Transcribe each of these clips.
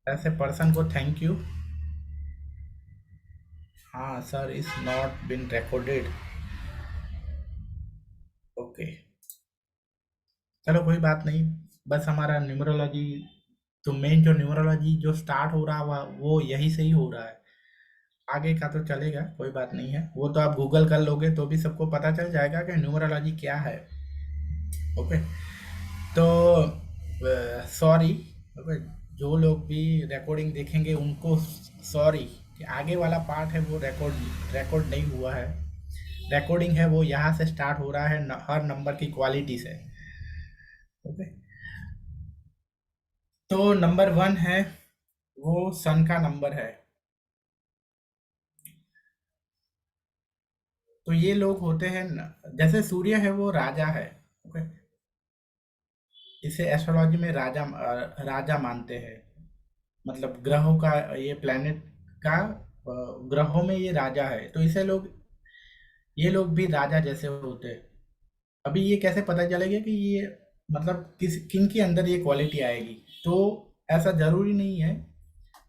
ऐसे पर्सन को thank you. हाँ sir, is not been recorded. Okay, चलो कोई बात नहीं। बस हमारा न्यूमरोलॉजी, तो मेन जो न्यूमरोलॉजी जो स्टार्ट हो रहा हुआ वो यही से ही हो रहा है। आगे का तो चलेगा, कोई बात नहीं है, वो तो आप गूगल कर लोगे तो भी सबको पता चल जाएगा कि न्यूमरोलॉजी क्या है। ओके, तो सॉरी, ओके, जो लोग भी रिकॉर्डिंग देखेंगे उनको सॉरी कि आगे वाला पार्ट है वो रिकॉर्ड रिकॉर्ड नहीं हुआ है। रिकॉर्डिंग है वो यहाँ से स्टार्ट हो रहा है, हर नंबर की क्वालिटी से। ओके, तो नंबर वन है, वो सन का नंबर है। तो ये लोग होते हैं जैसे सूर्य है वो राजा है। ओके, इसे एस्ट्रोलॉजी में राजा मानते हैं। मतलब ग्रहों का, ये प्लेनेट का, ग्रहों में ये राजा है, तो इसे लोग, ये लोग भी राजा जैसे होते हैं। अभी ये कैसे पता चलेगा कि ये मतलब किस किन के अंदर ये क्वालिटी आएगी? तो ऐसा जरूरी नहीं है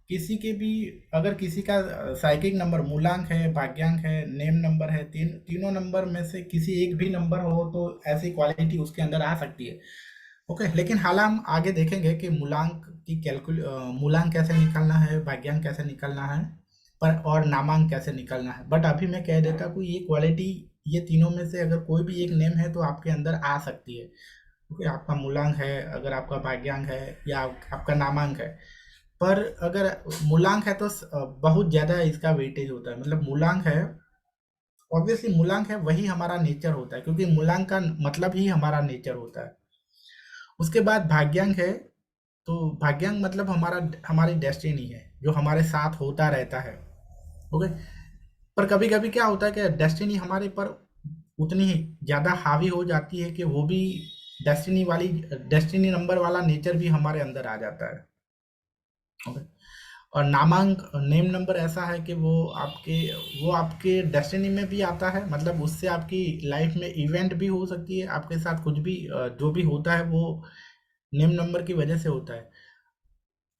किसी के भी। अगर किसी का साइकिक नंबर मूलांक है, भाग्यांक है, नेम नंबर है, तीनों नंबर में से किसी एक भी नंबर हो तो ऐसी क्वालिटी उसके अंदर आ सकती है। ओके, लेकिन हाल हम आगे देखेंगे कि मूलांक की मूलांक कैसे निकालना है, भाग्यांक कैसे निकालना है, पर और नामांक कैसे निकालना है। बट अभी मैं कह देता हूँ ये क्वालिटी, ये तीनों में से अगर कोई भी एक नेम है तो आपके अंदर आ सकती है। क्योंकि आपका मूलांक है, अगर आपका भाग्यांक है, या आपका नामांक है। पर अगर मूलांक है तो बहुत ज़्यादा इसका वेटेज होता है। मतलब मूलांक है, ऑब्वियसली मूलांक है वही हमारा नेचर होता है, क्योंकि मूलांक का मतलब ही हमारा नेचर होता है। उसके बाद भाग्यांक है, तो भाग्यांक मतलब हमारी डेस्टिनी है, जो हमारे साथ होता रहता है। ओके, पर कभी कभी क्या होता है कि डेस्टिनी हमारे पर उतनी ही ज़्यादा हावी हो जाती है कि वो भी डेस्टिनी नंबर वाला नेचर भी हमारे अंदर आ जाता है। ओके, और नामांक नेम नंबर ऐसा है कि वो आपके डेस्टिनी में भी आता है। मतलब उससे आपकी लाइफ में इवेंट भी हो सकती है, आपके साथ कुछ भी जो भी होता है वो नेम नंबर की वजह से होता है।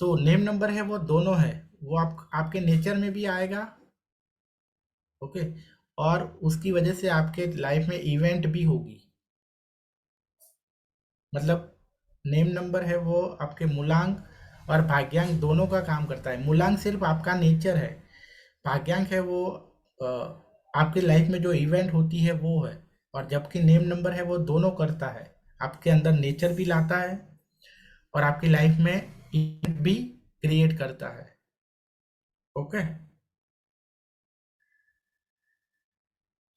तो नेम नंबर है वो दोनों है, वो आपके नेचर में भी आएगा। ओके, और उसकी वजह से आपके लाइफ में इवेंट भी होगी। मतलब नेम नंबर है वो आपके मूलांक और भाग्यांक दोनों का काम करता है। मूलांक सिर्फ आपका नेचर है, भाग्यांक है वो अ, आपकी लाइफ में जो इवेंट होती है वो है। और जबकि नेम नंबर है वो दोनों करता है, आपके अंदर नेचर भी लाता है और आपकी लाइफ में इवेंट भी क्रिएट करता है। ओके,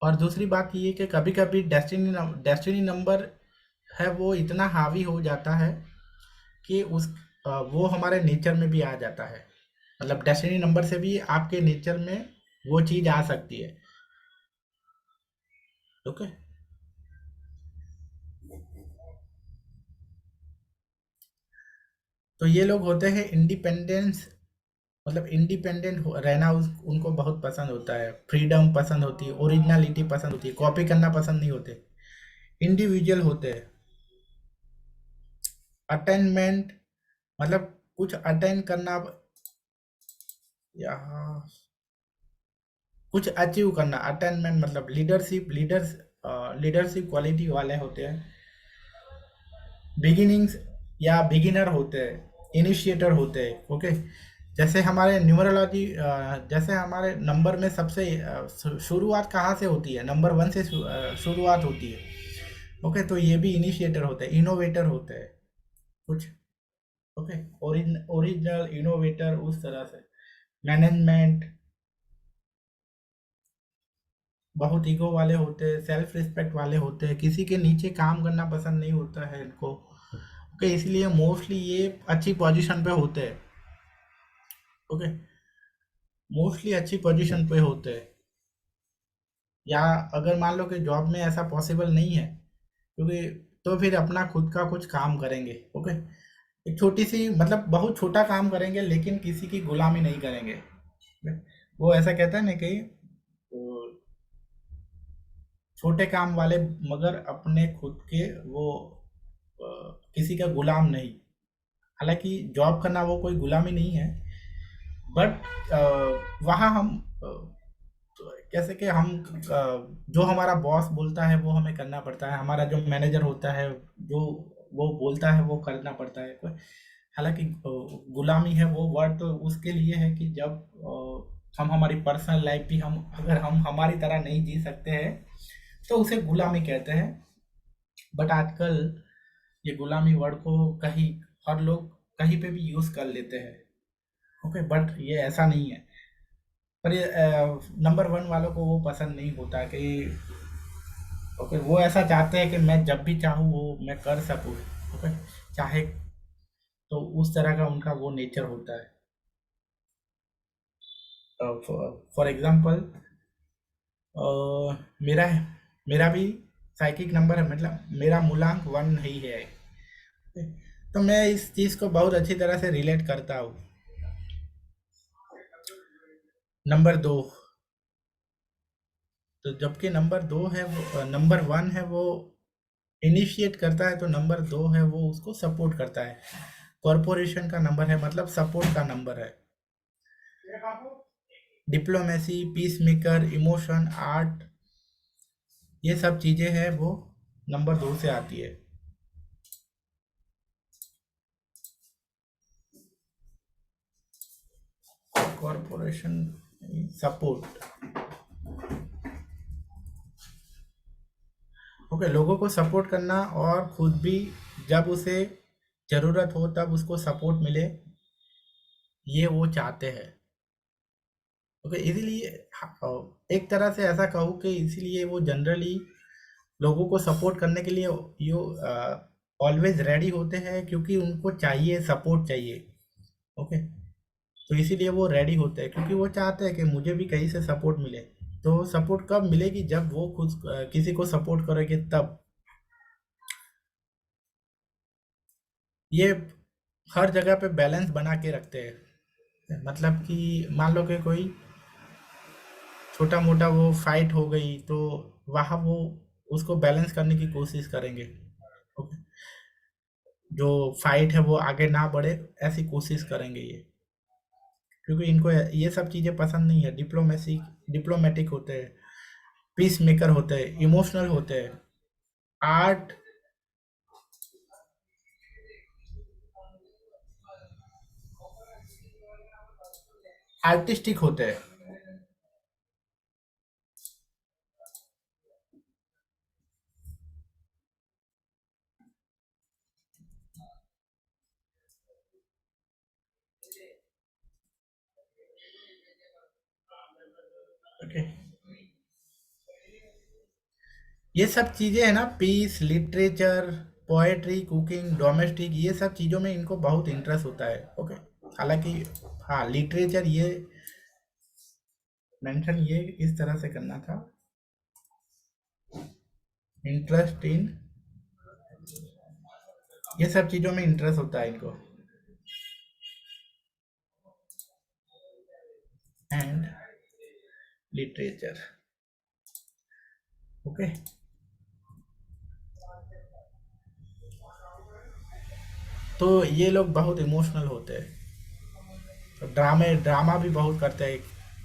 और दूसरी बात ये कि कभी कभी डेस्टिनी नंबर है वो इतना हावी हो जाता है कि वो हमारे नेचर में भी आ जाता है। मतलब डेस्टिनी नंबर से भी आपके नेचर में वो चीज़ आ सकती है। ओके, तो ये लोग होते हैं इंडिपेंडेंस। मतलब रहना उनको बहुत पसंद होता है, फ्रीडम पसंद होती है, ओरिजिनलिटी पसंद होती है, कॉपी करना पसंद नहीं होते, इंडिविजुअल होते हैं। अटेनमेंट मतलब कुछ अटेन करना, या कुछ अचीव करना। अटेनमेंट मतलब लीडरशिप क्वालिटी वाले होते हैं। बिगिनिंग्स या बिगिनर होते हैं, इनिशिएटर होते हैं। ओके, जैसे हमारे न्यूमरोलॉजी, जैसे हमारे नंबर में सबसे शुरुआत कहाँ से होती है? नंबर वन से शुरुआत होती है। ओके, तो ये भी इनिशिएटर होते हैं, इनोवेटर होते हैं कुछ। ओके, ओरिजिनल इनोवेटर उस तरह से। मैनेजमेंट, बहुत ईगो वाले होते हैं, सेल्फ रिस्पेक्ट वाले होते हैं, किसी के नीचे काम करना पसंद नहीं होता है इनको। ओके, इसलिए मोस्टली ये अच्छी पोजीशन पे होते हैं। ओके, मोस्टली अच्छी पोजीशन पे होते हैं। या अगर मान लो कि जॉब में ऐसा पॉसिबल नहीं है, क्योंकि तो फिर अपना खुद का कुछ काम करेंगे। ओके, एक छोटी सी, मतलब बहुत छोटा काम करेंगे लेकिन किसी की गुलामी नहीं करेंगे। वो ऐसा कहता है ना कि वो छोटे काम वाले, मगर अपने खुद के वो किसी का गुलाम नहीं। हालांकि जॉब करना वो कोई गुलामी नहीं है, बट वहाँ हम तो कैसे कि हम जो हमारा बॉस बोलता है वो हमें करना पड़ता है, हमारा जो मैनेजर होता है जो वो बोलता है वो करना पड़ता है। हालांकि गुलामी है वो वर्ड तो उसके लिए है कि जब हम हमारी पर्सनल लाइफ भी हम अगर हम हमारी तरह नहीं जी सकते हैं तो उसे गुलामी कहते हैं। बट आजकल ये गुलामी वर्ड को कहीं हर लोग कहीं पे भी यूज़ कर लेते हैं। ओके, बट ये ऐसा नहीं है। पर ये नंबर वन वालों को वो पसंद नहीं होता कि ओके, वो ऐसा चाहते हैं कि मैं जब भी चाहूँ वो मैं कर सकूँ। ओके, चाहे तो उस तरह का उनका वो नेचर होता है। फॉर एग्जांपल मेरा मेरा भी साइकिक नंबर है, मतलब मेरा मूलांक वन ही है। तो मैं इस चीज़ को बहुत अच्छी तरह से रिलेट करता हूँ। नंबर दो, तो जबकि नंबर दो है वो नंबर वन है वो इनिशिएट करता है, तो नंबर दो है वो उसको सपोर्ट करता है। कॉरपोरेशन का नंबर है मतलब सपोर्ट का नंबर है। Diplomacy, peace maker, emotion, art, ये सब चीज़ें हैं वो नंबर दो से आती है। Corporation, support. ओके, लोगों को सपोर्ट करना और खुद भी जब उसे ज़रूरत हो तब उसको सपोर्ट मिले, ये वो चाहते हैं। ओके, इसीलिए एक तरह से ऐसा कहूँ कि इसीलिए वो जनरली लोगों को सपोर्ट करने के लिए यो ऑलवेज रेडी होते हैं, क्योंकि उनको चाहिए, सपोर्ट चाहिए। ओके, तो इसीलिए वो रेडी होते हैं, क्योंकि वो चाहते हैं कि मुझे भी कहीं से सपोर्ट मिले। तो सपोर्ट कब मिलेगी, जब वो खुद किसी को सपोर्ट करेंगे तब। ये हर जगह पे बैलेंस बना के रखते हैं। मतलब कि मान लो कि कोई छोटा मोटा वो फाइट हो गई तो वहाँ वो उसको बैलेंस करने की कोशिश करेंगे। ओके, जो फाइट है वो आगे ना बढ़े ऐसी कोशिश करेंगे ये, क्योंकि इनको ये सब चीज़ें पसंद नहीं है। डिप्लोमेटिक होते हैं, पीस मेकर होते हैं, इमोशनल होते हैं, आर्ट आर्टिस्टिक होते हैं। ओके, ये सब चीज़ें है ना, peace, literature, poetry, cooking, domestic, ये सब चीज़ों में इनको बहुत इंटरेस्ट होता है। ओके, हालांकि हाँ, लिटरेचर ये मेंशन ये इस तरह से करना था, इंटरेस्ट इन, ये सब चीज़ों में इंटरेस्ट होता है इनको। And literature. ओके, तो ये लोग बहुत इमोशनल होते हैं, तो ड्रामा भी बहुत करते हैं।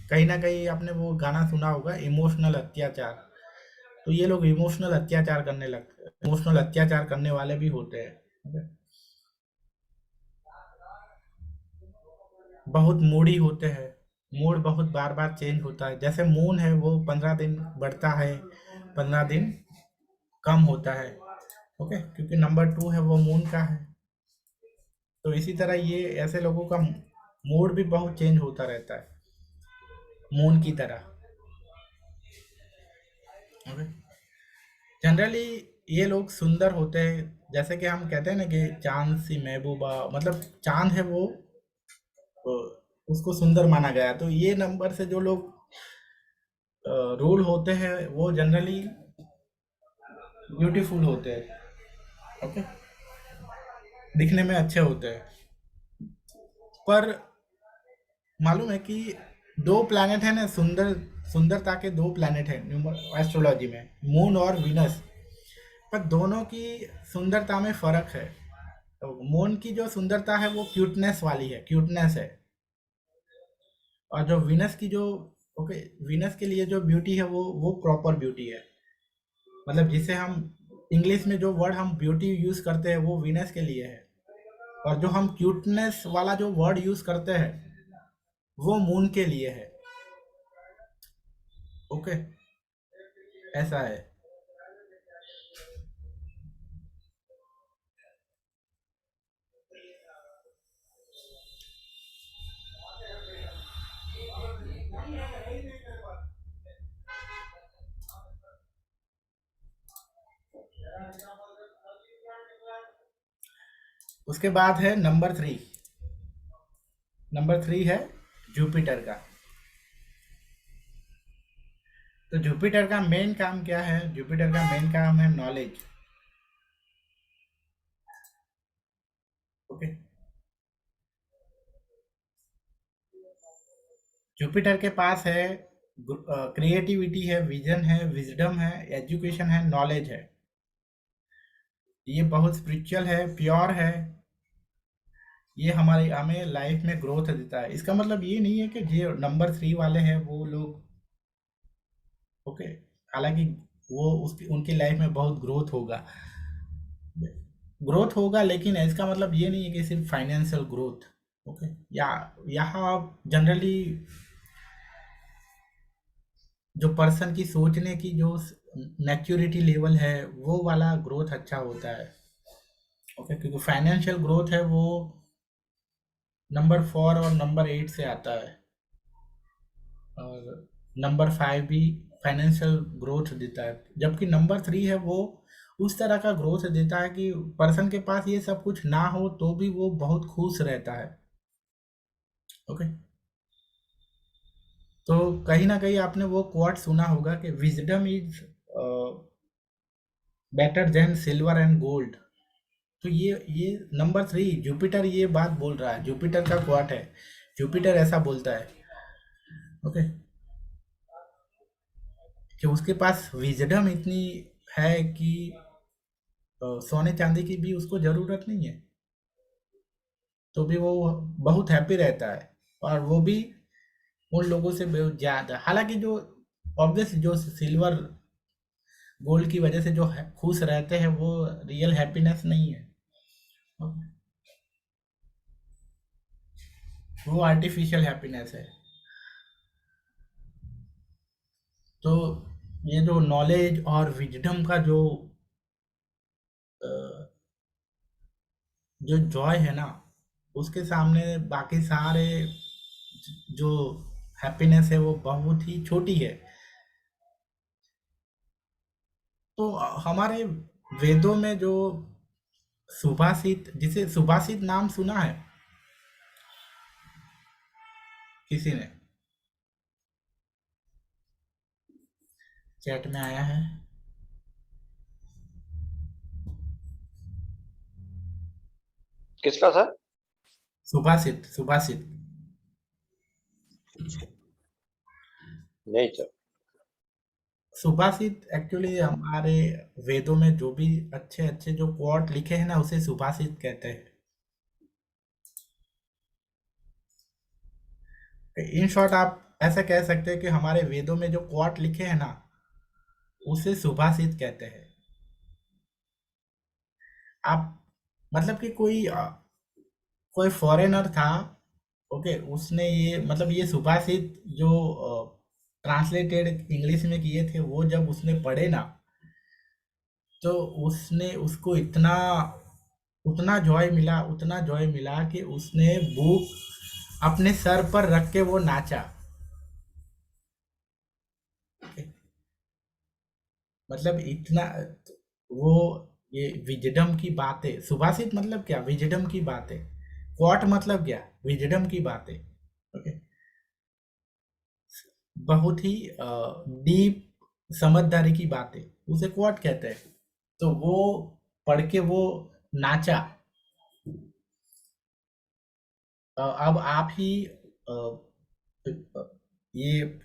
कहीं ना कहीं आपने वो गाना सुना होगा, इमोशनल अत्याचार। तो ये लोग इमोशनल अत्याचार करने लगते हैं, इमोशनल अत्याचार करने वाले भी होते हैं। Okay? बहुत मूडी होते हैं, मूड बहुत बार बार चेंज होता है। जैसे मून है वो 15 दिन बढ़ता है, 15 दिन कम होता है। ओके, क्योंकि नंबर टू है वो मून का है। तो इसी तरह ये ऐसे लोगों का मूड भी बहुत चेंज होता रहता है, मून की तरह। ओके, जनरली ये लोग सुंदर होते हैं, जैसे कि हम कहते हैं ना कि चांद सी महबूबा, मतलब चांद है वो, तो उसको सुंदर माना गया। तो ये नंबर से जो लोग रूल होते हैं वो जनरली ब्यूटीफुल होते हैं। ओके, दिखने में अच्छे होते हैं। पर मालूम है कि दो प्लैनेट है ना, सुंदरता के दो प्लैनेट हैं एस्ट्रोलॉजी में, मून और विनस। पर दोनों की सुंदरता में फर्क है। तो मून की जो सुंदरता है वो क्यूटनेस वाली है, क्यूटनेस है। और जो वीनस की जो, ओके, वीनस के लिए जो ब्यूटी है वो प्रॉपर ब्यूटी है। मतलब जिसे हम इंग्लिश में जो वर्ड हम ब्यूटी यूज करते हैं वो वीनस के लिए है। और जो हम क्यूटनेस वाला जो वर्ड यूज करते हैं वो मून के लिए है। ओके, ऐसा है। उसके बाद है नंबर 3। नंबर 3 है जुपिटर का। तो जुपिटर का मेन काम क्या है? जुपिटर का मेन काम है नॉलेज। ओके, जुपिटर के पास है क्रिएटिविटी है, विजन है, विजडम है, एजुकेशन है, नॉलेज है। ये बहुत स्पिरिचुअल है, प्योर है। ये हमारी हमें लाइफ में ग्रोथ देता है। इसका मतलब ये नहीं है कि जो नंबर 3 वाले हैं वो लोग, ओके, हालांकि वो उसकी उनकी लाइफ में बहुत ग्रोथ होगा, ग्रोथ होगा, लेकिन इसका मतलब ये नहीं है कि सिर्फ फाइनेंशियल ग्रोथ। ओके, या यहाँ जनरली जो पर्सन की सोचने की जो मैच्योरिटी लेवल है वो वाला ग्रोथ अच्छा होता है। ओके, क्योंकि फाइनेंशियल ग्रोथ है वो नंबर 4 और नंबर 8 से आता है। और नंबर 5 भी फाइनेंशियल ग्रोथ देता है, जबकि नंबर 3 है वो उस तरह का ग्रोथ देता है कि पर्सन के पास ये सब कुछ ना हो तो भी वो बहुत खुश रहता है। ओके, तो कहीं ना कहीं आपने वो कोट सुना होगा कि wisdom is better than silver and gold. तो ये नंबर 3 जुपिटर ये बात बोल रहा है, जुपिटर का क्वाट है, जुपिटर ऐसा बोलता है। ओके, कि उसके पास विजडम इतनी है कि सोने चांदी की भी उसको जरूरत नहीं है, तो भी वो बहुत हैप्पी रहता है। और वो भी उन लोगों से बहुत ज्यादा, हालांकि जो ऑब्वियस जो सिल्वर गोल्ड की वजह से जो खुश रहते हैं वो रियल हैप्पीनेस नहीं है, वो आर्टिफिशियल हैप्पीनेस है। तो ये जो नॉलेज और विजडम का अ, जो जॉय है ना, उसके सामने बाकी सारे जो हैप्पीनेस है वो बहुत ही छोटी है। तो हमारे वेदों में जो सुभाषित, जिसे सुभाषित नाम सुना है किसी ने? चैट में आया है। किसका सर? सुभाषित, सुभाषित। नहीं सर। सुभाषित एक्चुअली हमारे वेदों में जो भी अच्छे अच्छे जो कोट लिखे हैं ना उसे सुभाषित कहते हैं। इन शॉर्ट आप ऐसा कह सकते हैं कि हमारे वेदों में जो कोट लिखे हैं ना उसे सुभाषित कहते हैं। आप मतलब कि कोई फॉरेनर था, ओके, उसने ये मतलब ये सुभाषित जो ट्रांसलेटेड इंग्लिश में किए थे वो जब उसने पढ़े ना, तो उसने उसको इतना उतना जॉय मिला, उतना जॉय मिला कि उसने बुक अपने सर पर रख के वो नाचा। मतलब इतना वो, ये विजडम की बातें, सुभाषित मतलब क्या, विजडम की बातें। क्वाट मतलब क्या, विजडम की बातें। ओके, बहुत ही डीप समझदारी की बातें, उसे क्वाट कहते हैं। तो वो पढ़ के वो नाचा। अब आप ही ये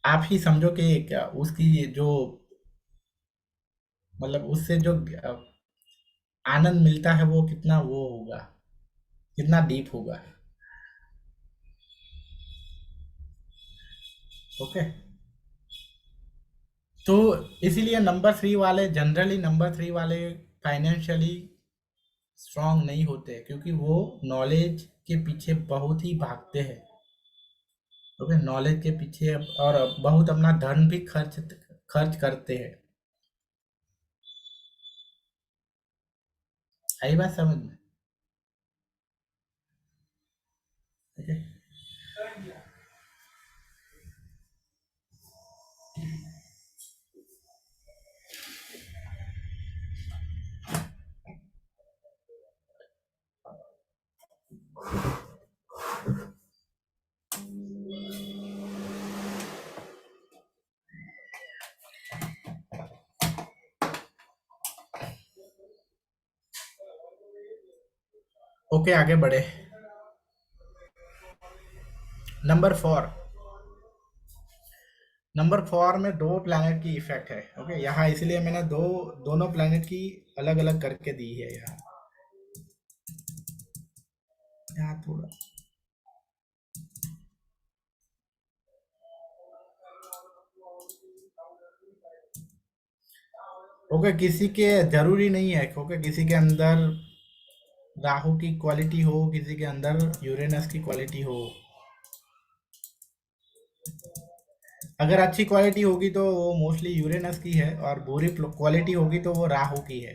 आप ही समझो कि क्या उसकी जो मतलब उससे जो आनंद मिलता है वो कितना वो होगा, कितना डीप होगा। ओके, तो इसीलिए नंबर थ्री वाले, जनरली नंबर थ्री वाले फाइनेंशियली स्ट्रांग नहीं होते, क्योंकि वो नॉलेज के पीछे बहुत ही भागते हैं। ओके, नॉलेज के पीछे और बहुत अपना धन भी खर्च करते हैं। आई बात समझ में? ओके, ओके, आगे बढ़े। नंबर फोर, नंबर फोर में दो प्लैनेट की इफेक्ट है। ओके, यहाँ इसलिए मैंने दोनों प्लैनेट की अलग अलग करके दी है। यहाँ यहाँ थोड़ा, ओके, किसी के जरूरी नहीं है। ओके, किसी के अंदर राहु की क्वालिटी हो, किसी के अंदर यूरेनस की क्वालिटी हो। अगर अच्छी क्वालिटी होगी तो वो मोस्टली यूरेनस की है, और बुरी क्वालिटी होगी तो वो राहु की है।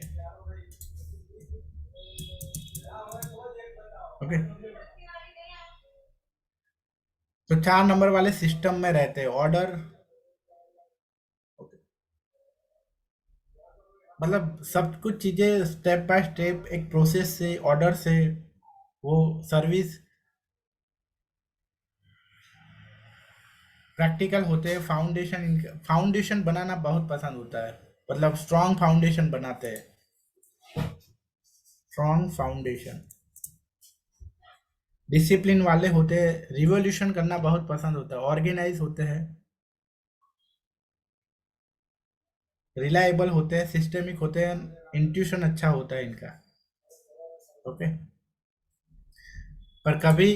ओके, तो चार नंबर वाले सिस्टम में रहते हैं, ऑर्डर। मतलब सब कुछ चीजें स्टेप बाय स्टेप एक प्रोसेस से, ऑर्डर से वो सर्विस प्रैक्टिकल होते हैं। फाउंडेशन बनाना बहुत पसंद होता है, मतलब स्ट्रॉन्ग फाउंडेशन बनाते हैं। स्ट्रॉन्ग फाउंडेशन, डिसिप्लिन वाले होते हैं, रिवॉल्यूशन करना बहुत पसंद होता है, ऑर्गेनाइज होते हैं, रिलायबल होते हैं, सिस्टेमिक होते हैं, इंट्यूशन अच्छा होता है इनका। ओके, पर कभी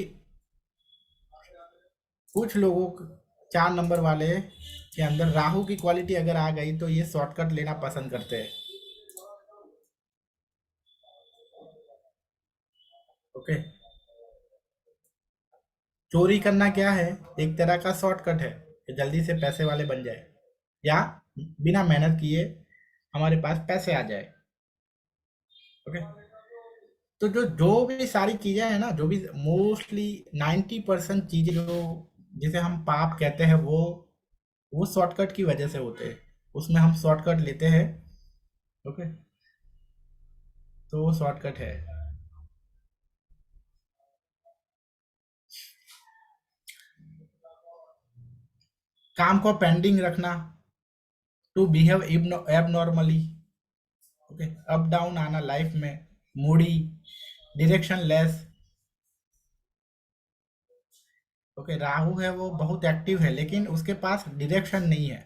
कुछ लोगों चार नंबर वाले के अंदर राहु की क्वालिटी अगर आ गई तो ये शॉर्टकट लेना पसंद करते हैं। ओके, चोरी करना क्या है, एक तरह का शॉर्टकट है कि जल्दी से पैसे वाले बन जाए, या बिना मेहनत किए हमारे पास पैसे आ जाए। ओके, तो जो जो भी सारी चीजें हैं ना, जो भी मोस्टली 90% चीजें जो जिसे हम पाप कहते हैं, वो शॉर्टकट की वजह से होते हैं। उसमें हम शॉर्टकट लेते हैं। ओके, तो वो शॉर्टकट है। काम को पेंडिंग रखना, to behave abnormally. Okay, up down आना लाइफ में, moody, directionless. Okay, Rahu है वो बहुत एक्टिव है, लेकिन उसके पास डायरेक्शन नहीं है।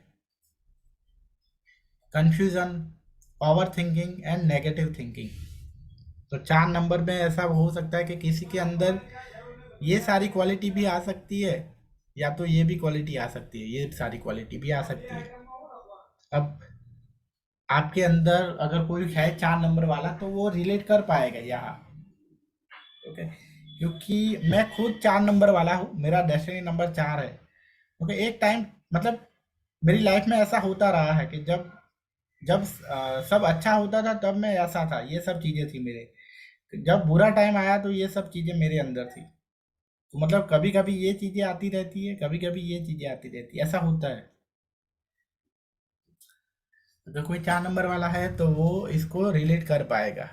Confusion, over thinking and negative thinking. तो चार नंबर में ऐसा हो सकता है कि किसी के अंदर ये सारी क्वालिटी भी आ सकती है, या तो ये भी क्वालिटी आ सकती है, ये सारी क्वालिटी भी आ सकती है। अब आपके अंदर अगर कोई है चार नंबर वाला तो वो रिलेट कर पाएगा यहाँ। ओके, क्योंकि मैं खुद चार नंबर वाला हूँ, मेरा डेस्टिनी नंबर चार है। ओके, एक टाइम, मतलब मेरी लाइफ में ऐसा होता रहा है कि जब जब सब अच्छा होता था तब मैं ऐसा था, ये सब चीजें थी मेरे। जब बुरा टाइम आया तो ये सब चीजें मेरे अंदर थी। तो मतलब कभी कभी ये चीजें आती रहती है, कभी कभी ये चीजें आती रहती है, ऐसा होता है। अगर कोई चार नंबर वाला है तो वो इसको रिलेट कर पाएगा।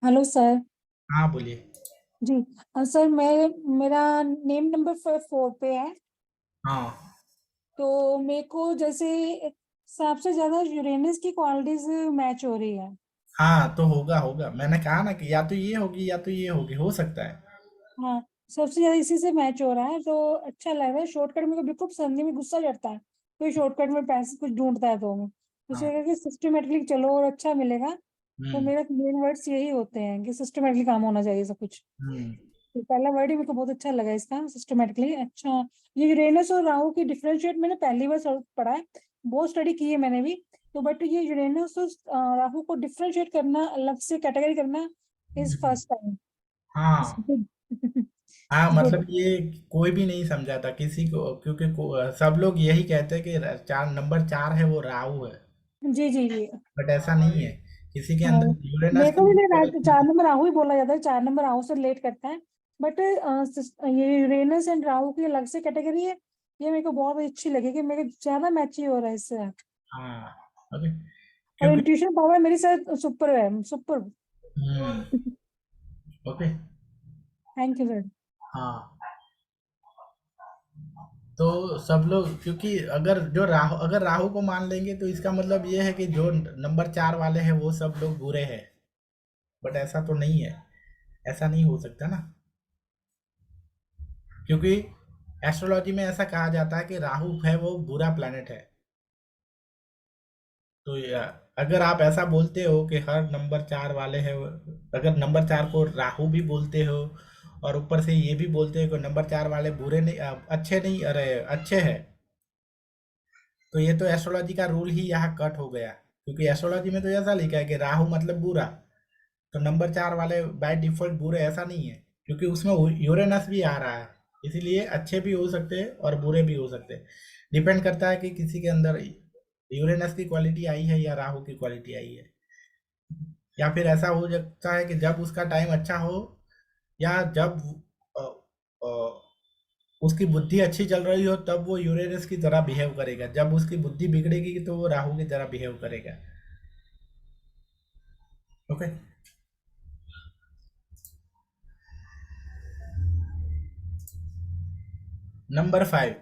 Hello sir. हाँ, बोलिए। जी। सर मैं मेरा नेम नंबर 4 पे है। हाँ, तो मेरे को जैसे सबसे ज्यादा यूरेनस की क्वालिटीज मैच हो रही है। हाँ, तो होगा होगा, मैंने कहा ना कि या तो ये होगी या तो ये होगी, हो सकता है। हाँ, सबसे ज्यादा इसी से मैच हो रहा है, तो अच्छा लग रहा है। शॉर्टकट मेरे को बिल्कुल पसंद नहीं, में गुस्सा चढ़ता है कोई शॉर्टकट में पैसे कुछ ढूंढता है तो उसे हाँ। अगर कि सिस्टमेटिकली चलो और अच्छा मिलेगा, तो हम्म। मेरा मेन वर्ड्स यही होते हैं कि सिस्टमेटिकली काम होना चाहिए सब कुछ। हम्म। तो पहला वर्ड ही मेरे को बहुत अच्छा लगा इसका, सिस्टमेटिकली। अच्छा, ये यूरेनस और राहु की डिफरेंशिएट मैंने पहली बार पढ़ा है, बहुत स्टडी की है मैंने भी। तो बट ये यूरेनस और राहु को डिफरेंशिएट करना, अलग से कैटेगरी करना, इज हम्म। First time. हाँ। गुड। हाँ, गुड। मतलब ये कोई भी नहीं समझा था किसी को, क्योंकि सब लोग यही कहते हैं कि चार नंबर 4 है वो राहु है। जी जी जी। बट ऐसा नहीं है, किसी के हाँ, अंदर यूरेनस मेरे को भी की। 4 नंबर राहु ही बोला जाता है, 4 नंबर राहु से रिलेट करता है। बट ये यूरेनस एंड राहु की अलग से कैटेगरी है, ये मेरे को बहुत अच्छी लगी कि मेरे को ज्यादा मैच ही हो रहा है इससे। हाँ। ओके। और क्योंकि इंट्यूशन पावर मेरी साथ सुपर है, super. Hmm. Okay. Thank you sir. हाँ, तो सब लोग, क्योंकि अगर राहु को मान लेंगे तो इसका मतलब ये है कि जो नंबर 4 वाले हैं वो सब लोग बुरे हैं। बट ऐसा तो नहीं है, ऐसा नहीं हो सकता ना, क्योंकि एस्ट्रोलॉजी में ऐसा कहा जाता है कि राहु है वो बुरा प्लैनेट है। तो अगर आप ऐसा बोलते हो कि हर नंबर 4 वाले हैं, अगर नंबर 4 को राहु भी बोलते हो और ऊपर से ये भी बोलते हो कि नंबर 4 वाले बुरे नहीं, अच्छे नहीं, अरे अच्छे हैं, तो ये तो एस्ट्रोलॉजी का रूल ही यहाँ कट हो गया। क्योंकि एस्ट्रोलॉजी में तो ऐसा लिखा है कि राहु मतलब बुरा, तो नंबर 4 वाले बाय डिफॉल्ट बुरे, ऐसा नहीं है, क्योंकि उसमें यूरेनस भी आ रहा है। इसीलिए अच्छे भी हो सकते हैं और बुरे भी हो सकते हैं। डिपेंड करता है कि किसी के अंदर यूरेनस की क्वालिटी आई है या राहु की क्वालिटी आई है। या फिर ऐसा हो सकता है कि जब उसका टाइम अच्छा हो, या जब अ, अ, उसकी बुद्धि अच्छी चल रही हो, तब वो यूरेनस की तरह बिहेव करेगा। जब उसकी बुद्धि बिगड़ेगी तो वो राहु की तरह बिहेव करेगा। ओके। नंबर 5।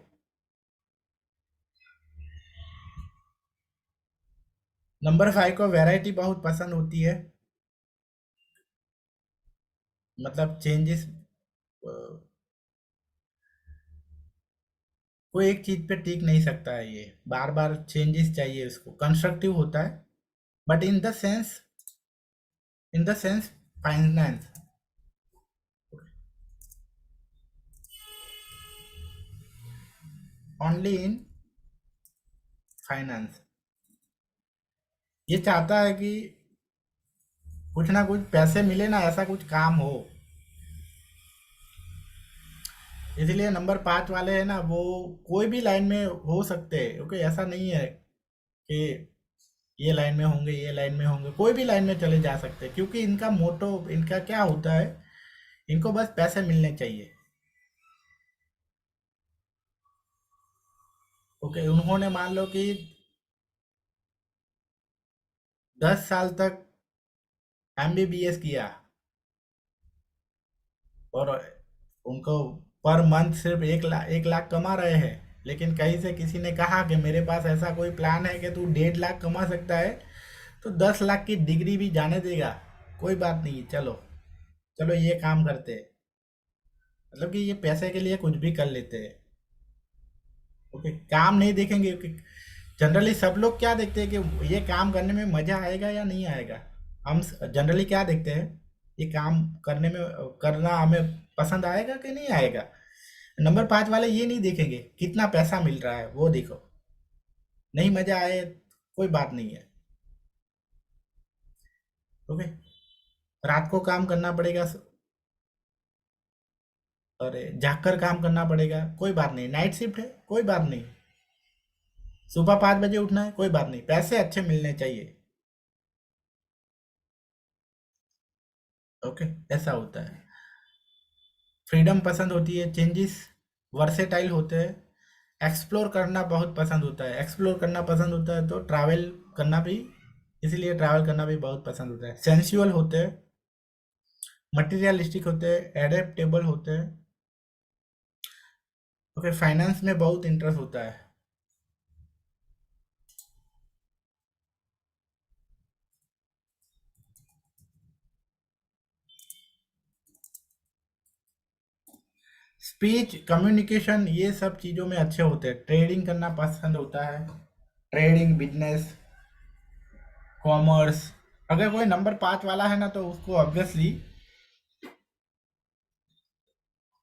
नंबर 5 को वैरायटी बहुत पसंद होती है, मतलब चेंजेस, कोई एक चीज पे टिक नहीं सकता है, ये बार बार चेंजेस चाहिए उसको, कंस्ट्रक्टिव होता है, but in the sense finance, only in finance. ये चाहता है कि कुछ ना कुछ पैसे मिले ना, ऐसा कुछ काम हो। इसलिए नंबर 5 वाले हैं ना, वो कोई भी लाइन में हो सकते हैं। ओके, ऐसा नहीं है कि ये लाइन में होंगे, ये लाइन में होंगे, कोई भी लाइन में चले जा सकते हैं, क्योंकि इनका मोटो, इनका क्या होता है, इनको बस पैसे मिलने चाहिए। ओके, उन्होंने मान लो कि 10 साल तक एमबीबीएस किया और उनको पर मंथ सिर्फ 1 लाख कमा रहे हैं, लेकिन कहीं से किसी ने कहा कि मेरे पास ऐसा कोई प्लान है कि तू 1.5 लाख कमा सकता है, तो 10 लाख की डिग्री भी जाने देगा, कोई बात नहीं, चलो चलो ये काम करते हैं। मतलब कि ये पैसे के लिए कुछ भी कर लेते हैं। ओके, काम नहीं देखेंगे, क्योंकि जनरली सब लोग क्या देखते हैं कि ये काम करने में मजा आएगा या नहीं आएगा। हम जनरली क्या देखते हैं, ये काम करने में, करना हमें पसंद आएगा कि नहीं आएगा। नंबर 5 वाले ये नहीं देखेंगे कितना पैसा मिल रहा है, वो देखो, नहीं मजा आए कोई बात नहीं है। ओके, रात को काम करना पड़ेगा, अरे जाग कर काम करना पड़ेगा, कोई बात नहीं, नाइट शिफ्ट है कोई बात नहीं, सुबह 5 बजे उठना है कोई बात नहीं, पैसे अच्छे मिलने चाहिए। ओके, ऐसा होता है। फ्रीडम पसंद होती है, चेंजेस, वर्सेटाइल होते हैं, एक्सप्लोर करना बहुत पसंद होता है। एक्सप्लोर करना पसंद होता है तो ट्रैवल करना भी, इसीलिए ट्रैवल करना भी बहुत पसंद होता है। सेंसुअल होते हैं, मटेरियलिस्टिक होते हैं, एडेप्टेबल होते हैं। ओके, फाइनेंस में बहुत इंटरेस्ट होता है। स्पीच, कम्युनिकेशन, ये सब चीज़ों में अच्छे होते हैं। ट्रेडिंग करना पसंद होता है, ट्रेडिंग, बिजनेस, कॉमर्स। अगर कोई नंबर 5 वाला है ना तो उसको ऑब्वियसली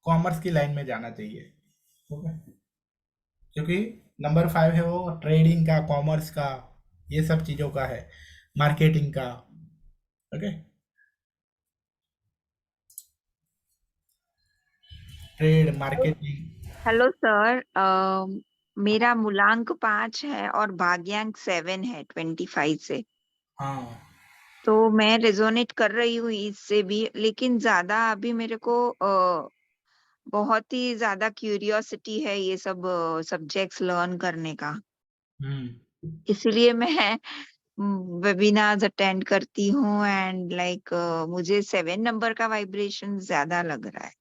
कॉमर्स की लाइन में जाना चाहिए। ओके, क्योंकि नंबर 5 है वो ट्रेडिंग का, कॉमर्स का, ये सब चीज़ों का है, मार्केटिंग का। Okay, trade, marketing. Hello sir, मेरा मूलांक 5 है और भाग्यांक 7 है 25 से। हाँ, तो मैं रेजोनेट कर रही हूँ इससे भी, लेकिन ज्यादा अभी मेरे को बहुत ही ज्यादा क्यूरियोसिटी है ये सब सब्जेक्ट्स लर्न करने का। इसलिए मैं वेबिनार्स अटेंड करती हूँ एंड लाइक मुझे 7 नंबर का वाइब्रेशन ज्यादा लग रहा है।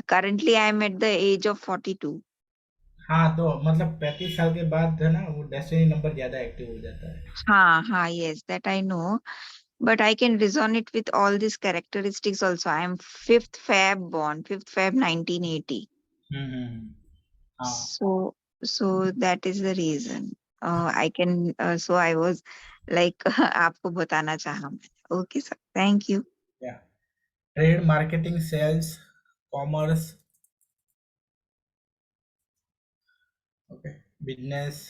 Currently I am at the age of 42। हाँ, तो मतलब 35 साल के बाद है ना वो डेस्टिनी नंबर ज़्यादा एक्टिव हो जाता है। हाँ, yes, that I know. But I can resonate with all these characteristics also. I am 5th Feb born, 5th Feb 1980. हाँ, So, so that is the reason. I can, so I was like, आपको बताना चाहा मैंने. Okay, sir. Thank you. या trade, marketing, sales, commerce, okay, business.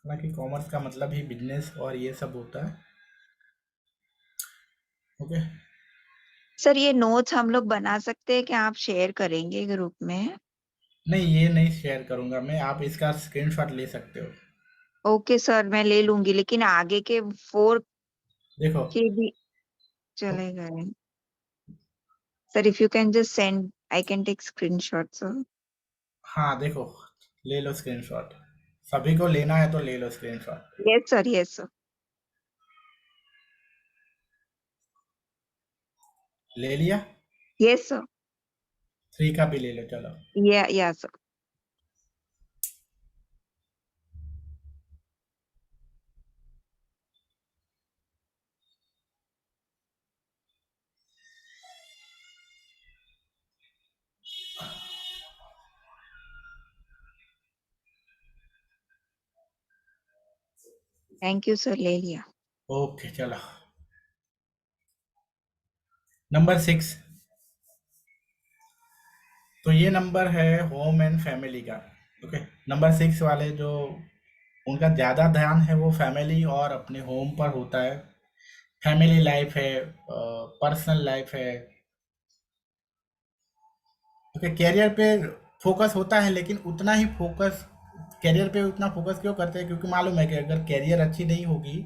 हालांकि commerce का मतलब ही business और ये सब होता है। ओके, सर, ये नोट्स हम लोग बना सकते हैं क्या? आप शेयर करेंगे ग्रुप में? नहीं ये नहीं शेयर करूंगा मैं, आप इसका स्क्रीनशॉट ले सकते हो। ओके सर, मैं ले लूंगी, लेकिन आगे के 4 देखो, के भी चलेगा? Sir, if you can just send, I can take screenshots, sir. हाँ देखो, ले लो स्क्रीनशॉट, सभी को लेना है तो ले लो screenshot. Yes, sir. Yes, sir. ले लिया? Yes, sir. 3 का भी ले लो, चलो। Yeah, sir. Thank you, sir. ले लिया. ओके चलो, नंबर 6। तो ये नंबर है होम एंड फैमिली का। ओके, नंबर 6 वाले जो उनका ज़्यादा ध्यान है वो फैमिली और अपने होम पर होता है। फैमिली लाइफ है, पर्सनल लाइफ है। ओके, कैरियर पे फोकस होता है, लेकिन उतना ही फोकस, कैरियर पे उतना फोकस क्यों करते हैं? क्योंकि मालूम है कि अगर कैरियर अच्छी नहीं होगी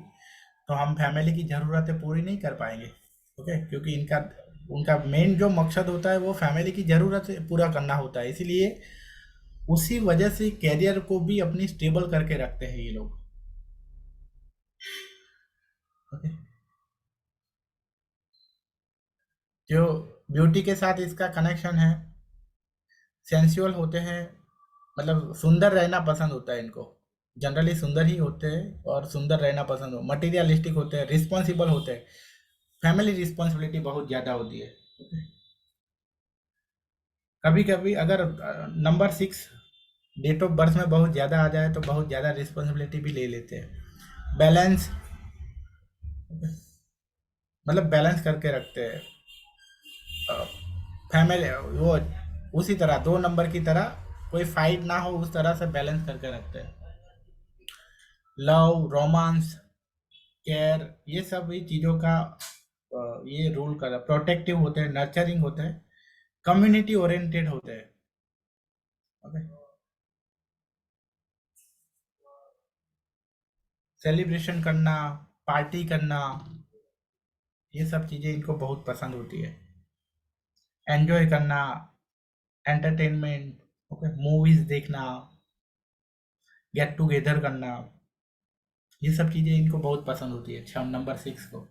तो हम फैमिली की ज़रूरतें पूरी नहीं कर पाएंगे। ओके, क्योंकि इनका उनका मेन जो मकसद होता है वो फैमिली की ज़रूरतें पूरा करना होता है, इसीलिए उसी वजह से कैरियर को भी अपनी स्टेबल करके रखते हैं ये लोग। ओके, जो ब्यूटी के साथ इसका कनेक्शन है, सेंसुअल होते हैं, मतलब सुंदर रहना पसंद होता है इनको। जनरली सुंदर ही होते हैं और सुंदर रहना पसंद हो, मटेरियलिस्टिक होते हैं, रिस्पॉन्सिबल होते हैं। फैमिली रिस्पॉन्सिबिलिटी बहुत ज़्यादा होती है। कभी कभी अगर नंबर 6 डेट ऑफ बर्थ में बहुत ज़्यादा आ जाए तो बहुत ज़्यादा रिस्पॉन्सिबिलिटी भी ले लेते हैं। बैलेंस, मतलब बैलेंस करके रखते हैं फैमिली, वो उसी तरह 2 नंबर की तरह कोई फाइट ना हो उस तरह से बैलेंस करके रखते हैं। लव, रोमांस, केयर, ये सब भी चीज़ों का ये रूल कर, प्रोटेक्टिव होते हैं, नर्चरिंग होते हैं, कम्युनिटी ओरिएंटेड होते हैं। ओके, सेलिब्रेशन करना, पार्टी करना, ये सब चीज़ें इनको बहुत पसंद होती है। एंजॉय करना, एंटरटेनमेंट, ओके, मूवीज देखना, गेट टुगेदर करना, ये सब चीज़ें इनको बहुत पसंद होती है छह नंबर 6 को।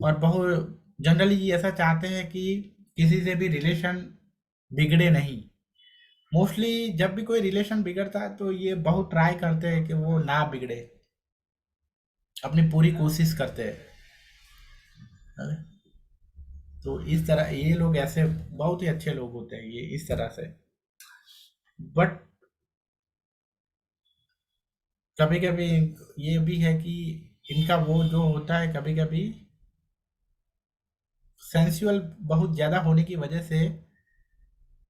और बहुत जनरली ये ऐसा चाहते हैं कि किसी से भी रिलेशन बिगड़े नहीं। मोस्टली जब भी कोई रिलेशन बिगड़ता है तो ये बहुत ट्राई करते हैं कि वो ना बिगड़े, अपनी पूरी कोशिश करते हैं। तो इस तरह ये लोग ऐसे बहुत ही अच्छे लोग होते हैं, ये इस तरह से। बट कभी कभी ये भी है कि इनका वो जो होता है, कभी कभी सेंसुअल बहुत ज्यादा होने की वजह से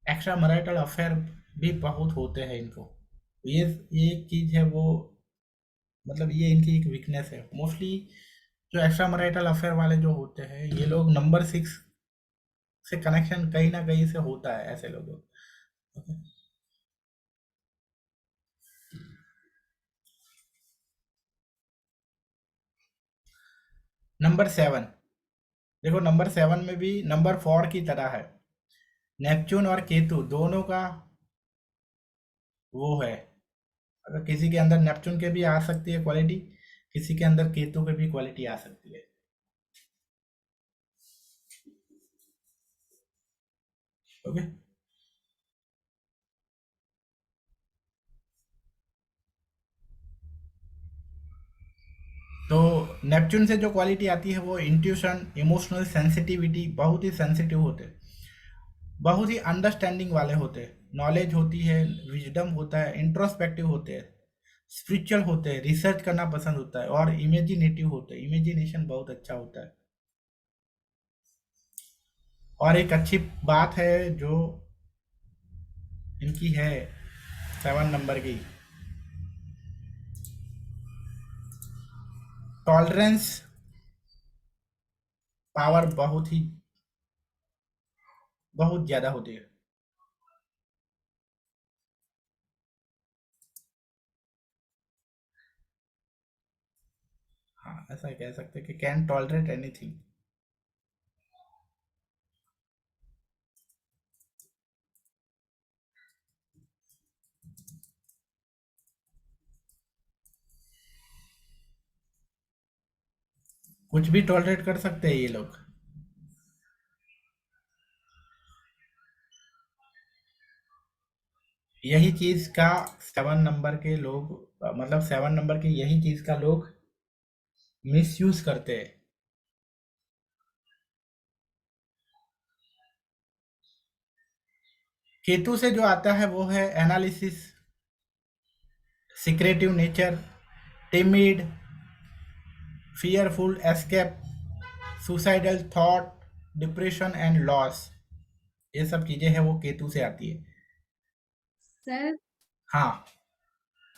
एक्स्ट्रा मैरिटल अफेयर भी बहुत होते हैं इनको। ये एक चीज है वो, मतलब ये इनकी एक वीकनेस है मोस्टली। जो एक्स्ट्रा मैरिटल अफेयर वाले जो होते हैं, ये लोग नंबर 6 से कनेक्शन कहीं ना कहीं से होता है ऐसे लोगों। ओके। नंबर 7 देखो, नंबर 7 में भी नंबर 4 की तरह है। नेपच्यून और केतु दोनों का वो है। अगर किसी के अंदर नेपच्यून के भी आ सकती है क्वालिटी, किसी के अंदर केतु के भी क्वालिटी आ सकती है। ओके। तो नेपच्यून से जो क्वालिटी आती है वो इंट्यूशन, इमोशनल सेंसिटिविटी, बहुत ही सेंसिटिव होते हैं, बहुत ही अंडरस्टैंडिंग वाले होते हैं, नॉलेज होती है, विजडम होता है, इंट्रोस्पेक्टिव होते हैं, स्पिरिचुअल होते हैं, रिसर्च करना पसंद होता है, और इमेजिनेटिव होते हैं, इमेजिनेशन बहुत अच्छा होता है। और एक अच्छी बात है जो इनकी है 7 नंबर की, टॉलरेंस पावर बहुत ज्यादा होती है। हाँ, ऐसा कह सकते हैं कि कैन टॉलरेट एनीथिंग। कुछ भी टॉलरेट कर सकते हैं ये लोग। यही चीज का 7 नंबर के लोग, मतलब 7 नंबर के यही चीज का लोग मिसयूज करते हैं। केतु से जो आता है वो है analysis, secretive nature, timid, fearful, escape, suicidal thought, depression and loss. ये सब चीजें हैं वो केतु से आती है। सर हाँ।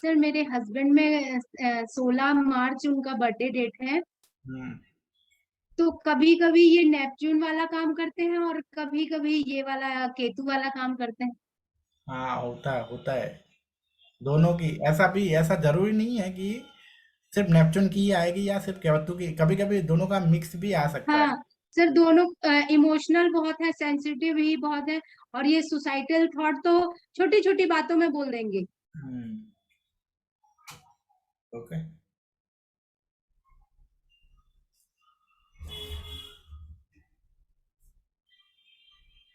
सर मेरे हस्बैंड में 16 मार्च उनका बर्थडे डेट है। तो कभी कभी ये नेपच्यून वाला काम करते हैं और कभी कभी ये वाला केतु वाला काम करते हैं। हाँ, होता है दोनों की। ऐसा जरूरी नहीं है कि सिर्फ नेपच्यून की ही आएगी या सिर्फ केतु की, कभी कभी दोनों का मिक्स भी आ सकता है। हाँ सर, दोनों इमोशनल बहुत है, सेंसिटिव ही बहुत है, और ये सुसाइडल थॉट तो छोटी छोटी बातों में बोल देंगे। ओके।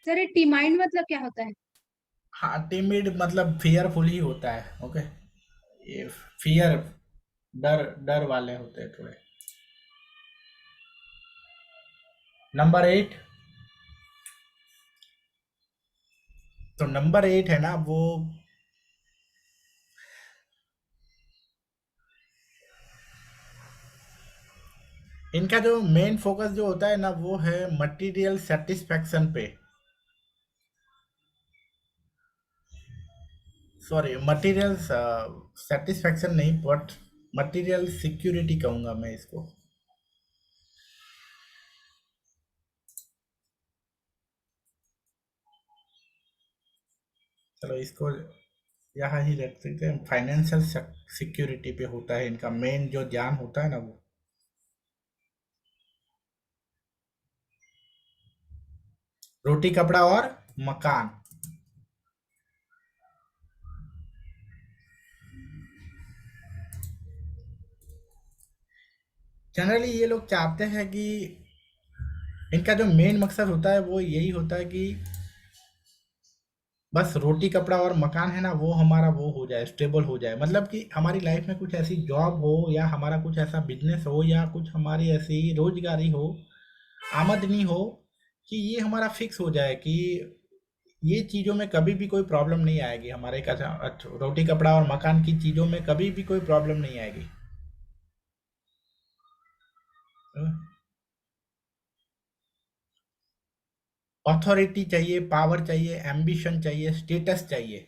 सर ये टीमाइंड मतलब क्या होता है? हाँ, टिमिड मतलब फियरफुल ही होता है। ओके। ये फियर, डर डर वाले होते हैं थोड़े। नंबर 8, तो नंबर 8 है ना वो, इनका जो मेन फोकस जो होता है ना वो है मटेरियल सेटिस्फैक्शन पे। सॉरी, मटेरियल सेटिस्फैक्शन नहीं, बट मटेरियल सिक्योरिटी कहूंगा मैं इसको। चलो इसको यहाँ ही रख सकते हैं। फाइनेंशियल सिक्योरिटी पे होता है इनका मेन जो ध्यान होता है ना वो। रोटी कपड़ा और मकान। जनरली ये लोग चाहते हैं कि इनका जो मेन मकसद होता है वो यही होता है कि बस रोटी कपड़ा और मकान है ना वो हमारा वो हो जाए, स्टेबल हो जाए। मतलब कि हमारी लाइफ में कुछ ऐसी जॉब हो या हमारा कुछ ऐसा बिजनेस हो या कुछ हमारी ऐसी रोजगारी हो, आमदनी हो कि ये हमारा फिक्स हो जाए कि ये चीज़ों में कभी भी कोई प्रॉब्लम नहीं आएगी, हमारे का रोटी कपड़ा और मकान की चीज़ों में कभी भी कोई प्रॉब्लम नहीं आएगी। अथॉरिटी चाहिए, पावर चाहिए, एम्बिशन चाहिए, स्टेटस चाहिए।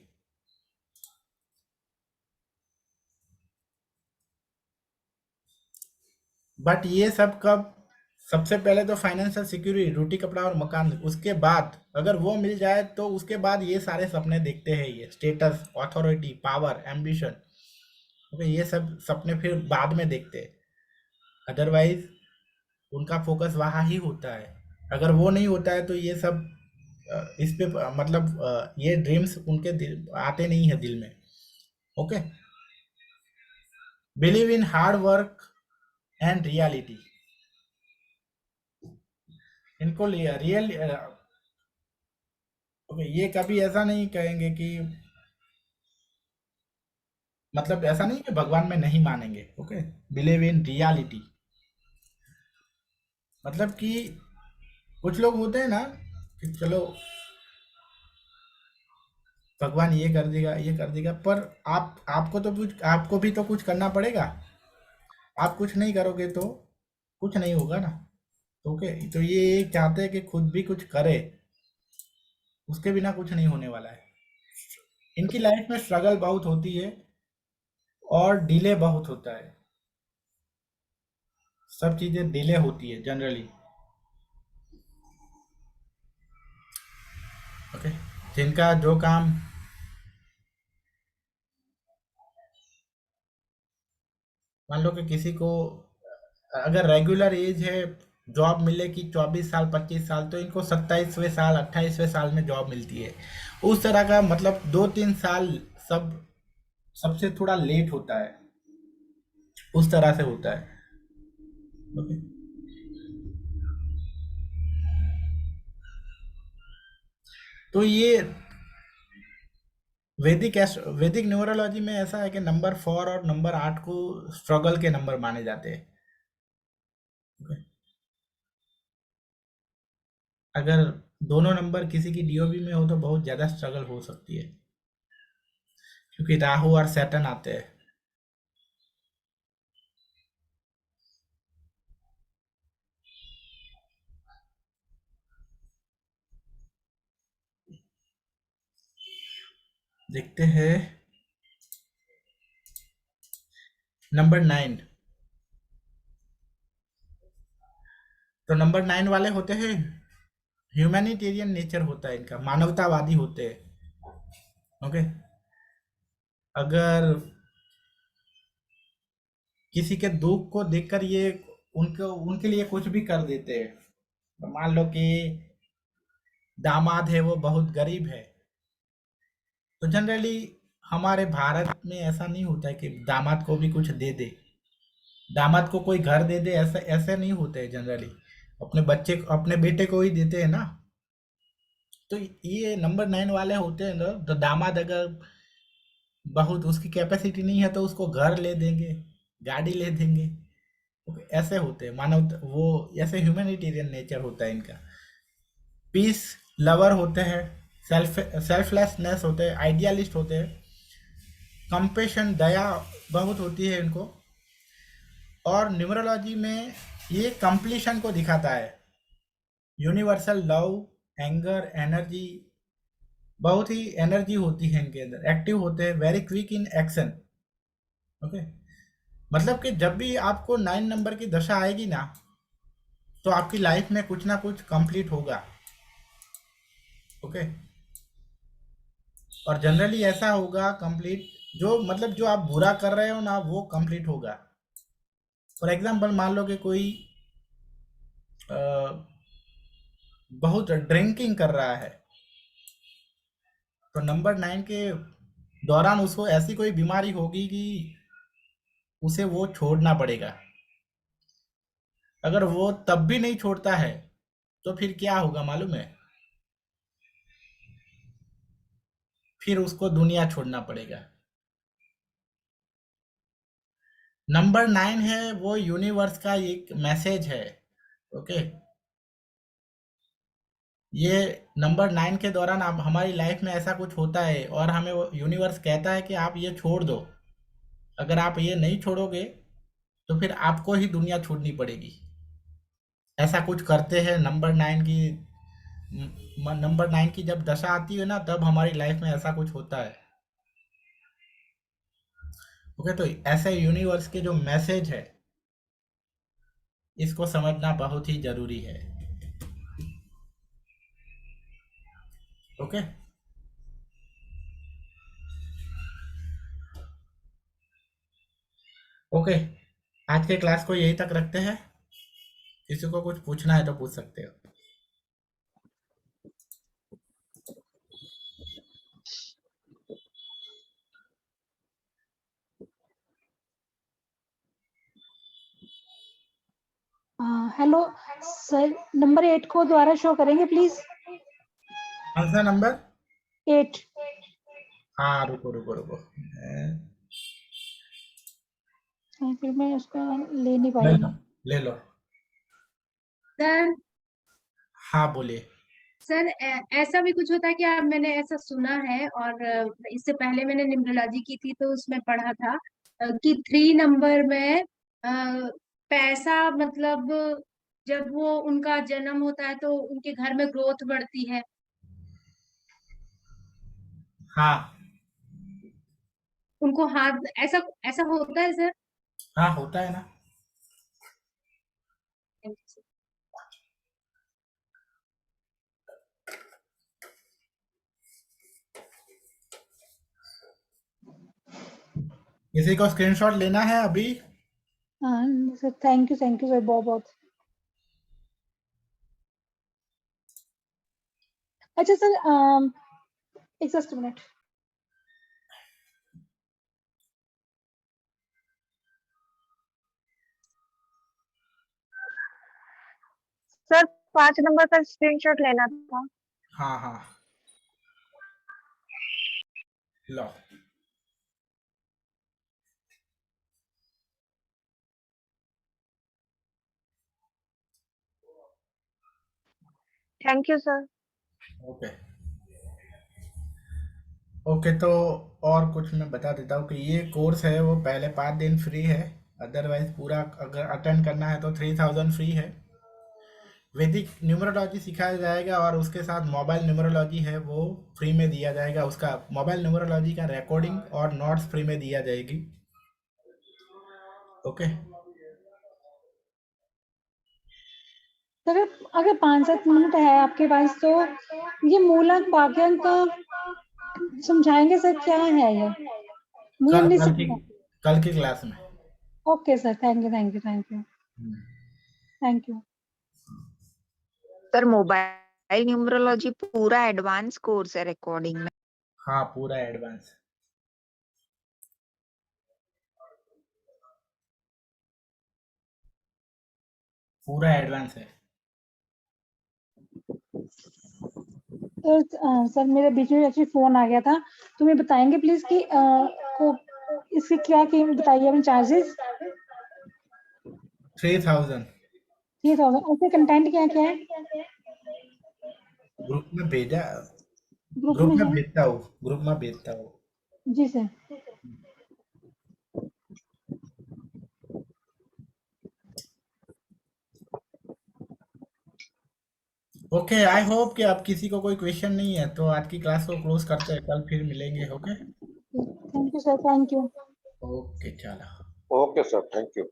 बट ये सब कब? सबसे पहले तो फाइनेंशियल सिक्योरिटी, रोटी कपड़ा और मकान, उसके बाद अगर वो मिल जाए तो उसके बाद ये सारे सपने देखते हैं, ये status, authority, power, ambition. Okay, ये सब सपने फिर बाद में देखते हैं। अदरवाइज उनका फोकस वहाँ ही होता है। अगर वो नहीं होता है तो ये सब इस पे मतलब ये ड्रीम्स उनके आते नहीं है दिल में। Okay, believe in hard work and reality. इनको रियल ओके, ये कभी ऐसा नहीं कहेंगे कि मतलब ऐसा नहीं कि भगवान में नहीं मानेंगे। ओके, बिलीव इन रियलिटी मतलब कि कुछ लोग होते हैं ना कि चलो भगवान ये कर देगा, ये कर देगा, पर आपको भी तो कुछ करना पड़ेगा। आप कुछ नहीं करोगे तो कुछ नहीं होगा ना। ओके, तो ये चाहते हैं कि खुद भी कुछ करे, उसके बिना कुछ नहीं होने वाला है। इनकी लाइफ में स्ट्रगल बहुत होती है और डिले बहुत होता है। सब चीजें डिले होती है जनरली। ओके, जिनका जो काम मान लो कि किसी को अगर रेगुलर एज है जॉब मिले कि 24 साल 25 साल, तो इनको 27वें साल 28वें साल में जॉब मिलती है। उस तरह का मतलब 2-3 साल सब सबसे थोड़ा लेट होता है, उस तरह से होता है। ओके, तो ये वैदिक न्यूमरोलॉजी में ऐसा है कि नंबर 4 और नंबर 8 को स्ट्रगल के नंबर माने जाते हैं। ओके, अगर दोनों नंबर किसी की डीओबी में हो तो बहुत ज़्यादा स्ट्रगल हो सकती है, क्योंकि राहु और सैटर्न आते हैं। देखते हैं नंबर 9। तो नंबर 9 वाले होते हैं ह्यूमैनिटेरियन नेचर होता है इनका, मानवतावादी होते हैं। ओके, अगर किसी के दुख को देखकर ये उनको उनके लिए कुछ भी कर देते हैं। तो मान लो कि दामाद है वो बहुत गरीब है, तो जनरली हमारे भारत में ऐसा नहीं होता है कि दामाद को भी कुछ दे दे, दामाद को कोई घर दे दे, ऐसा ऐसे नहीं होते हैं जनरली। अपने बच्चे अपने बेटे को ही देते हैं ना। तो ये नंबर 9 वाले होते हैं ना, तो दामाद अगर बहुत उसकी कैपेसिटी नहीं है तो उसको घर ले देंगे, गाड़ी ले देंगे। ओके, ऐसे होते हैं मानव, वो ऐसे ह्यूमैनिटेरियन नेचर होता है इनका। पीस लवर होते हैं, सेल्फलेसनेस होते हैं, आइडियलिस्ट होते हैं, कंपेशन दया बहुत होती है इनको। और न्यूमरोलॉजी में ये कंप्लीशन को दिखाता है। यूनिवर्सल लव, एंगर, एनर्जी, बहुत ही एनर्जी होती है इनके अंदर, एक्टिव होते हैं, very quick in action. Okay, मतलब कि जब भी आपको 9 नंबर की दशा आएगी ना, तो आपकी लाइफ में कुछ ना कुछ कंप्लीट होगा। ओके, और जनरली ऐसा होगा कंप्लीट, जो मतलब जो आप बुरा कर रहे हो ना वो कंप्लीट होगा। फॉर एग्जांपल मान लो कि कोई बहुत ड्रिंकिंग कर रहा है, तो नंबर 9 के दौरान उसको ऐसी कोई बीमारी होगी कि उसे वो छोड़ना पड़ेगा। अगर वो तब भी नहीं छोड़ता है तो फिर क्या होगा मालूम है? फिर उसको दुनिया छोड़ना पड़ेगा। नंबर 9 है वो यूनिवर्स का एक मैसेज है। ओके, ये नंबर 9 के दौरान आप हमारी लाइफ में ऐसा कुछ होता है और हमें वो यूनिवर्स कहता है कि आप ये छोड़ दो। अगर आप ये नहीं छोड़ोगे तो फिर आपको ही दुनिया छोड़नी पड़ेगी। ऐसा कुछ करते हैं नंबर 9 की जब दशा आती है ना, तब हमारी लाइफ में ऐसा कुछ होता है। ओके, तो ऐसे यूनिवर्स के जो मैसेज है, इसको समझना बहुत ही जरूरी है। ओके, ओके, आज के क्लास को यही तक रखते हैं। किसी को कुछ पूछना है तो पूछ सकते हो। हेलो सर, नंबर 8 को दोबारा शो करेंगे प्लीज। कौन सा नंबर? 8। हाँ, रुको रुको रुको, फिर मैं उसका ले नहीं ले पाई। लो, ले लो। सर हाँ, बोलिए। सर ऐसा भी कुछ होता है कि आप, मैंने ऐसा सुना है और इससे पहले मैंने न्यूमरोलॉजी की थी तो उसमें पढ़ा था कि 3 नंबर में पैसा, मतलब जब वो उनका जन्म होता है तो उनके घर में ग्रोथ बढ़ती है। हाँ, उनको हाथ, ऐसा ऐसा होता है सर? हाँ, होता है ना। किसी को स्क्रीनशॉट लेना है अभी? हाँ सर, थैंक यू सर, बहुत बहुत। अच्छा सर, एक जस्ट मिनट। सर 5 नंबर का स्क्रीनशॉट लेना था। हाँ, हाँ, लो। Thank you sir. Okay, okay, तो और कुछ मैं बता देता हूँ कि ये कोर्स है वो पहले 5 दिन फ्री है। अदरवाइज पूरा अगर अटेंड करना है तो 3000 फ्री है। वैदिक न्यूमरोलॉजी सिखाया जाएगा और उसके साथ मोबाइल न्यूमरोलॉजी है वो फ्री में दिया जाएगा। उसका मोबाइल न्यूमरोलॉजी का रिकॉर्डिंग और नोट्स फ्री में दिया जाएगी। ओके, सर अगर 5-7 मिनट है आपके पास तो ये मूलक वाक्यांक का समझाएंगे सर, क्या है ये? मुझे नहीं समझा। कल की क्लास में। Okay sir, thank you thank you. Sir mobile numerology पूरा एडवांस कोर्स है रिकॉर्डिंग में। हाँ, पूरा एडवांस, पूरा एडवांस है। तो सर मेरे बीच में एक्चुअली फोन आ गया था, तो मैं बताएंगे प्लीज कि को इसकी क्या कीमत बताइए अपने चार्जेस। 3000 3000। उसके कंटेंट क्या क्या है? ग्रुप में भेजा, ग्रुप ग्रुप में में है भेजता हूँ। जी सर। ओके, आई होप कि अब किसी को कोई क्वेश्चन नहीं है तो आज की क्लास को क्लोज करते हैं। कल फिर मिलेंगे। Okay, thank you sir, thank you. Okay, चलो। Okay sir, thank you.